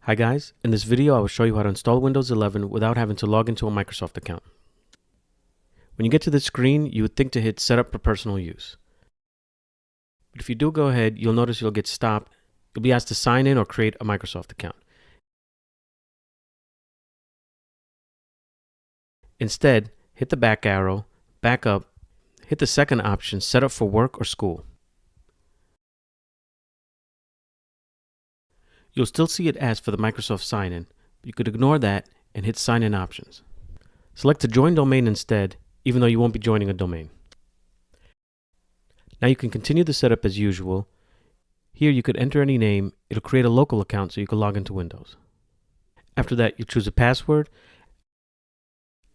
Hi guys, in this video I will show you how to install Windows 11 without having to log into a Microsoft account. When you get to this screen, you would think to hit Setup for personal use. But if you do go ahead, you'll notice you'll get stopped. You'll be asked to sign in or create a Microsoft account. Instead, hit the back arrow, back up, hit the second option, Set up for work or school. You'll still see it ask for the Microsoft sign-in, but you could ignore that and hit Sign-in Options. Select to join domain instead, even though you won't be joining a domain. Now you can continue the setup as usual. Here you could enter any name. It'll create a local account so you can log into Windows. After that, you choose a password,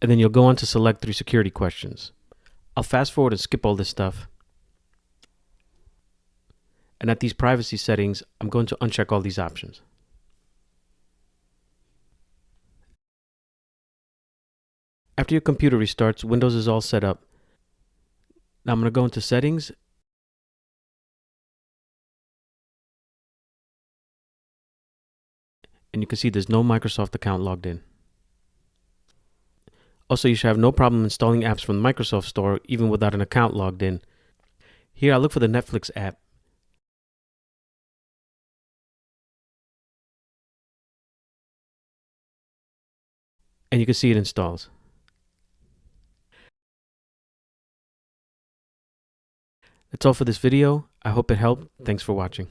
and then you'll go on to select 3 security questions. I'll fast forward and skip all this stuff. And at these privacy settings, I'm going to uncheck all these options. After your computer restarts, Windows is all set up. Now I'm going to go into Settings, and you can see there's no Microsoft account logged in. Also, you should have no problem installing apps from the Microsoft Store even without an account logged in. Here I look for the Netflix app. And you can see it installs. That's all for this video. I hope it helped. Thanks for watching.